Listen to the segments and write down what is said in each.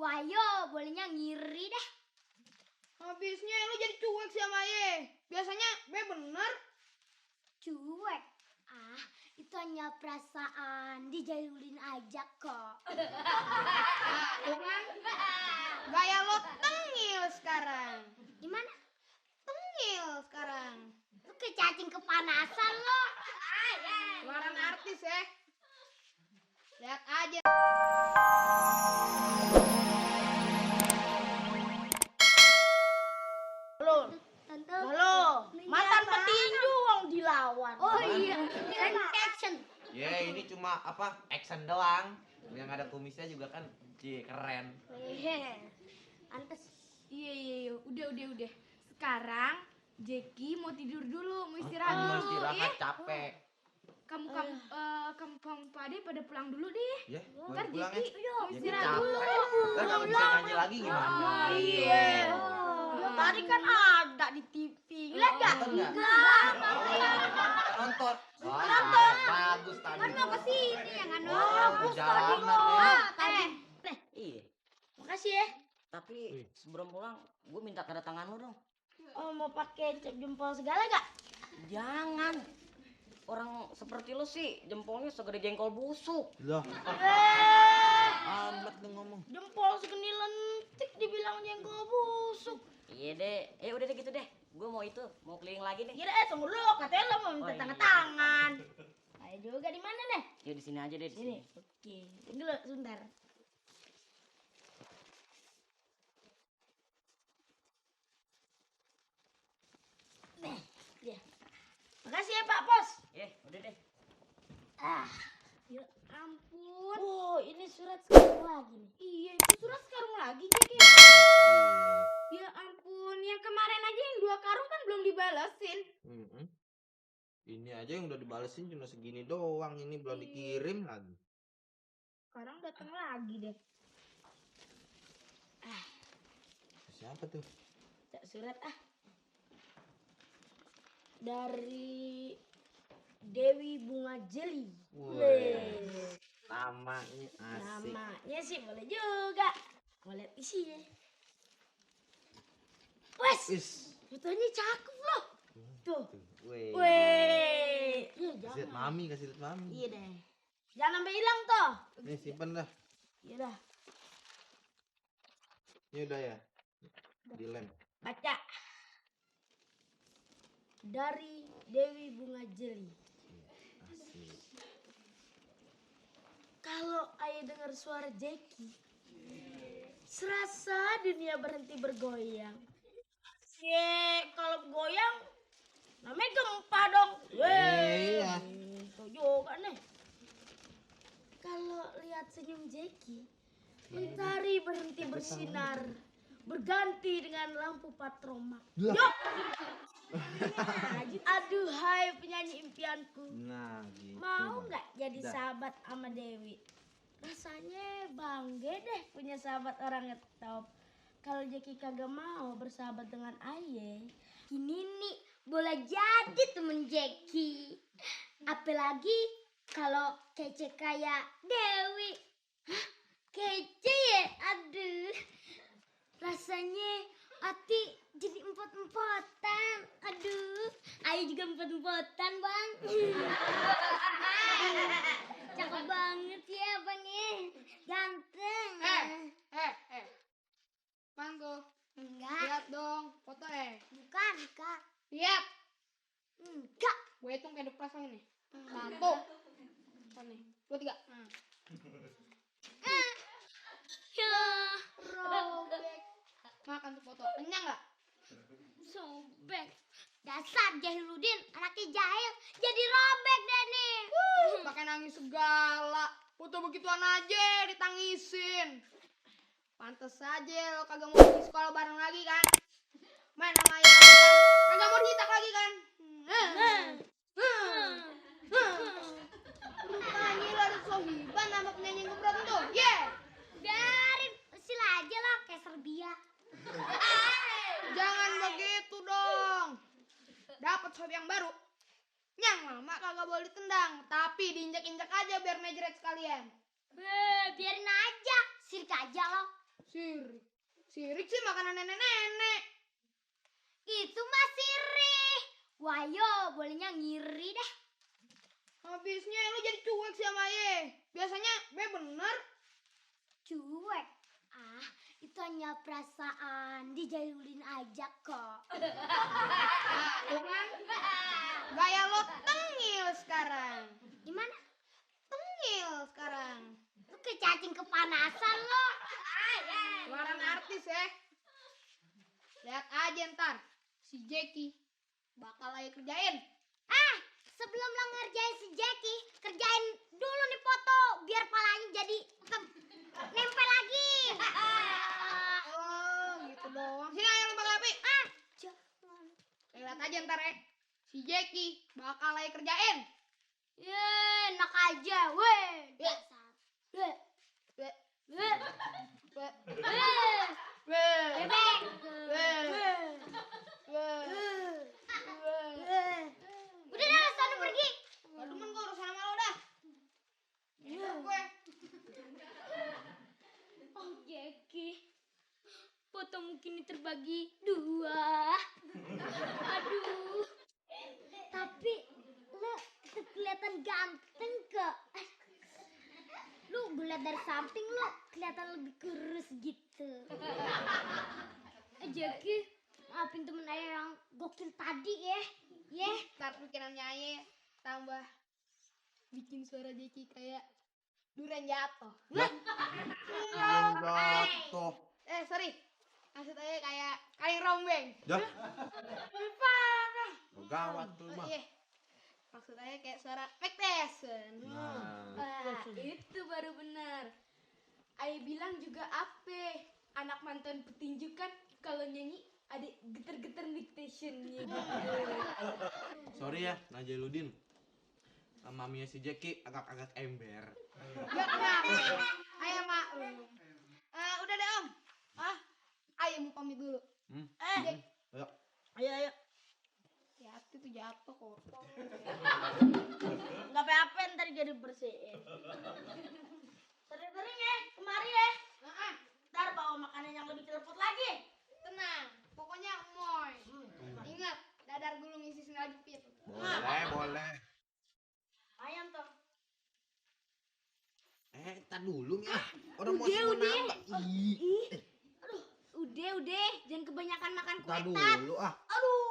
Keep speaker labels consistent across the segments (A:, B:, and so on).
A: Wayo, bolehnya ngiri deh.
B: Habisnya lu jadi cuek sama Ye. Biasanya be bener.
A: Cuek. Itu hanya perasaan dijailin aja kok.
B: Tuh kan? Gaya lo tengil sekarang.
A: Gimana?
B: Tengil sekarang.
A: Lu kayak cacing kepanasan lo.
B: Keluaran artis ya. Lihat aja.
A: Tante.
B: Halo, mantan petinju wong dilawan.
A: Oh iya, kan action.
C: Ya ini cuma action doang. Yang ada kumisnya juga kan keren.
A: Antes.
D: Iya. Udah. Sekarang Jeki mau tidur dulu, mau istirahat
C: Mau
D: dulu.
C: istirahat capek.
D: Kamu Pade pada pulang dulu deh.
C: Ya, mau
D: Ntar
C: pulang
D: Jeki
C: ya. Jadi
D: istirahat dulu.
C: capek. Ntar kalau bisa nyanyi lagi gimana?
D: Oh, iya.
B: Tadi kan ada di TV. Lihat gak?
C: Nonton. Bagus tadi.
A: Kan mau kesini ya kan?
C: Bagus jalanan ya.
E: Iya,
B: Makasih ya.
E: tapi sebelum pulang gue minta tanda tangan lu dong.
B: Oh, mau pakai cek jempol segala gak?
E: Jangan. Orang seperti lu sih jempolnya segede jengkol busuk.
C: Loh. Amat lu ngomong.
B: Jempol segini lentik dibilang jengkol busuk.
E: Iya deh, udah deh gitu deh. Gue mau keliling lagi nih.
B: Kira tunggu dulu, katanya lo mau minta
E: Oh, iya.
B: tanda tangan. Ayo juga di mana nih?
E: Ya di sini aja deh, di
B: Sini.
E: sini.
B: Oke, tunggu dulu sebentar. Ya. Makasih ya Pak Pos.
E: Udah deh.
B: Ya ampun. Oh, ini surat sekarang lagi nih.
D: Iya, itu surat sekarang lagi Jeki. Ya ampun, yang kemarin aja yang 2 karung kan belum dibalesin.
C: Ini aja yang udah dibalesin cuma segini doang. Ini belum dikirim lagi.
D: Sekarang datang lagi deh.
C: Siapa tuh?
B: Cak surat dari Dewi Bunga Jeli.
C: Wih, namanya asik.
B: Namanya sih boleh juga. Mau lihat isinya. Wes,
C: Is.
B: fotonya cakep loh. Tuh.
C: Wih.
B: Weh. Iya,
C: Kasih liat
B: jangan.
C: mami, kasih liat mami.
B: Iya deh. Jangan sampai hilang toh.
C: Nih simpen dah.
B: Iya dah.
C: Ini udah ya. Dilem.
B: Baca. Dari Dewi Bunga Jeli.
C: Asik.
B: Kalau ayah dengar suara Jeki, serasa dunia berhenti bergoyang. Kalau goyang, namanya gempa dong.
C: Iya.
B: Itu juga nih. Kalau lihat senyum Jeki, mentari berhenti bersinar, berganti dengan lampu patromak.
C: Lah.
B: Yuk. Aduhai penyanyi impianku.
C: Nah, gitu.
B: Mau nggak jadi
C: Dah.
B: sahabat sama Dewi? Rasanya bangga deh punya sahabat orang ngetop. Kalau Jeki kagak mau bersahabat dengan Aye,
A: Gini nih, boleh jadi temen Jeki. Apalagi kalau kece kayak Dewi. Hah? Kece ya? Aduh. Rasanya hati jadi empot-empotan. Aduh. Ayo juga empot-empotan, Bang. Cakep banget ya, Bang ya. Ganteng.
B: Manggo,
A: Enggak.
B: lihat dong foto
A: Bukan.
B: Lihat,
A: Enggak.
B: gue hitung kayak depres lagi nih. 1, nih, 2, 3.
A: Ya.
B: Robek. Makan tuh foto. Kenyang nggak?
A: Sobek. Dasar Jahiludin, anaknya jahil. Jadi robek deh nih.
B: Pakai nangis segala. Foto begituan aja ditangisin. Pantes aja lo kagak mau di sekolah bareng lagi kan? Main sama ayah lagi kan? Kagak mau ditak lagi kan? Rupanya lo ada sohiban sama penyanyi gebrot tuh.
A: Biarin, usil aja lah kayak Serbia.
B: Jangan begitu dong. Dapat sohib yang baru. Yang lama kagak boleh ditendang, tapi diinjak-injak aja biar mejret sekalian.
A: Biarin aja, sirik aja lo.
B: Sirik. Sirik sih makanan nenek-nenek.
A: Itu mah sirih. Wayo, bolehnya ngiri dah.
B: Habisnya lu jadi cuek sih sama Ye. Biasanya be bener.
A: Cuek. Ah, itu hanya perasaan dijailin aja kok.
B: Tuh kan? Gaya lo tengil sekarang.
A: Gimana?
B: Tengil sekarang.
A: Lu kayak cacing kepanasan lo.
B: Keluaran artis ya. Lihat aja ntar. Si Jackie bakal lagi kerjain.
A: Ah, sebelum lo ngerjain si Jackie, kerjain dulu nih foto biar palanya jadi nempel lagi.
B: Oh gitu doang. Sini ayo lu pakai api.
A: Jangan.
B: Lihat aja ntar ya. Si Jackie bakal lagi kerjain.
A: Enak aja, weh. Dasar. Weh.
B: Weh.
A: Weh.
B: Weh.
A: Weh.
B: Weh.
A: Bebek.
B: Weh.
A: Weh.
B: Weh.
A: Udah dah, sana pergi.
B: Gak demen gue urusan sama lo dah. Enak gue.
A: Oh, Jackie. Fotomu kini terbagi 2. Aduh. Tapi lo tetap kelihatan ganteng kok. Lu gue liat dari samping lo kelihatan lebih kurus gitu. Jackie, maafin temen ayah yang gokil tadi ya.
B: Ntar pikirannya Aye tambah bikin suara Jackie kayak durian jatuh.
C: Jatuh.
B: Sorry. Maksud Aye kayak kaleng rombeng.
C: Dah.
B: Parah.
C: Gawat tuh mah.
B: Iya. Maksud Aye kayak suara Mike Tyson.
C: Nah,
D: Itu baru benar. Ayah bilang juga apa? Anak mantan petinju kan kalau nyanyi ada geter-geter dictationnya gitu.
C: sorry ya Najaludin. Maminya si Jackie agak-agak ember.
B: Ya kenapa? Aye maklum. Udah deh Om. Aye mau pamit dulu. Jack.
E: Ayo.
B: Hati tuh jatuh kotor.
E: Nggak apa-apa ntar jadi bersihin. Sering-sering ya, kemari ya. Ntar bawa makanan yang lebih celeput lagi.
B: Tenang. Pokoknya moy. Ingat, dadar gulung isi sendal jepit.
C: Boleh.
E: Ayam tuh.
C: Tar dulu ya. Orang mau nambah.
D: Udah, jangan kebanyakan makan kue
C: Tar
D: tat.
C: dulu
D: Aduh.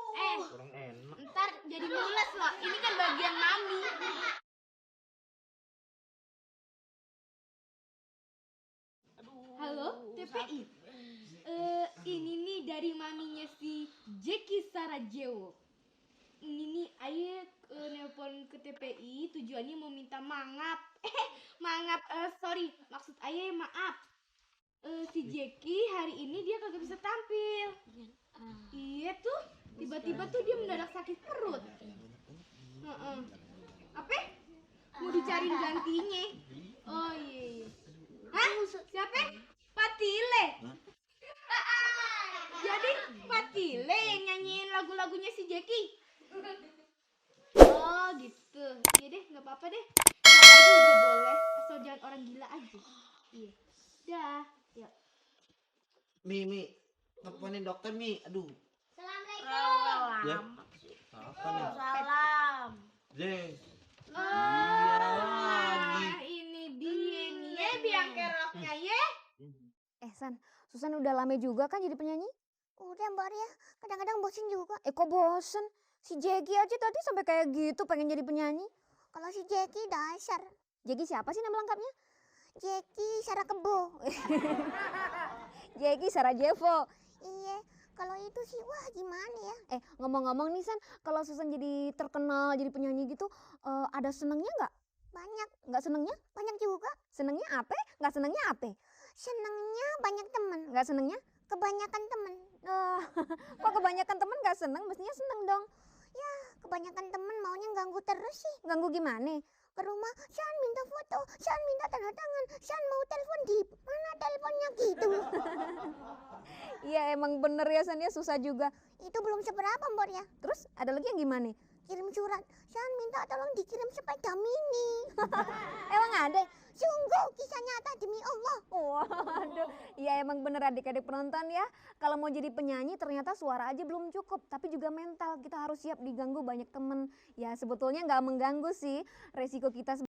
C: Kurang enak.
D: Ntar jadi mules loh. Ini kan bagian mami. Halo, TPI. Ini nih dari maminya si Jackie Sarajevo. Ini nih Aye nelpon ke TPI tujuannya mau minta mangap. Sorry, maksud Aye maaf. Si Jackie hari ini dia kagak bisa tampil. Iya tuh, tiba-tiba tuh dia mendadak sakit perut. Apa? Mau dicariin gantinya? Oh iya. Hah? Siapa? Patile. Jadi Patile yang nyanyiin lagu-lagunya si Jackie. Oh gitu. Iya deh, nggak apa-apa deh. Kalau juga boleh, asal jangan orang gila aja. Iya. Dah. Ya.
C: Mi, teleponin dokter Mi. Aduh.
A: Assalamualaikum.
C: Ya. Apa nih?
E: Salam.
C: Jeng.
D: Ini dia nih ya biang keroknya ya.
F: San, Susan udah lama juga kan jadi penyanyi?
A: Udah Mbak ya, kadang-kadang bosen juga.
F: Kok bosen? Si Jackie aja tadi sampai kayak gitu pengen jadi penyanyi.
A: Kalau si Jackie dasar.
F: Jackie siapa sih nama lengkapnya?
A: Jackie Sarakebo.
F: Jackie Sarajevo.
A: Iya, kalau itu sih wah gimana ya?
F: Ngomong-ngomong nih San, kalau Susan jadi terkenal jadi penyanyi gitu, ada senengnya nggak?
A: Banyak,
F: Nggak senengnya?
A: banyak juga.
F: Senengnya apa? Nggak senengnya apa?
A: Senangnya banyak temen,
F: Nggak senengnya?
A: kebanyakan temen.
F: Kok kebanyakan temen nggak seneng? Mestinya seneng dong.
A: Ya, kebanyakan temen maunya ganggu terus sih.
F: Ganggu gimana?
A: Ke rumah, San minta foto, San minta tanda tangan, San mau telepon di mana teleponnya gitu.
F: Iya emang bener ya San ya, susah juga.
A: Itu belum seberapa Mbak ya.
F: Terus ada lagi yang gimana?
A: Kirim surat, San minta tolong dikirim sepeda mini.
F: Emang ada? Sungguh kisah nyata demi Allah. Waduh, iya emang bener adik-adik penonton ya. Kalau mau jadi penyanyi ternyata suara aja belum cukup, tapi juga mental. Kita harus siap diganggu banyak temen. Ya sebetulnya nggak mengganggu sih, resiko kita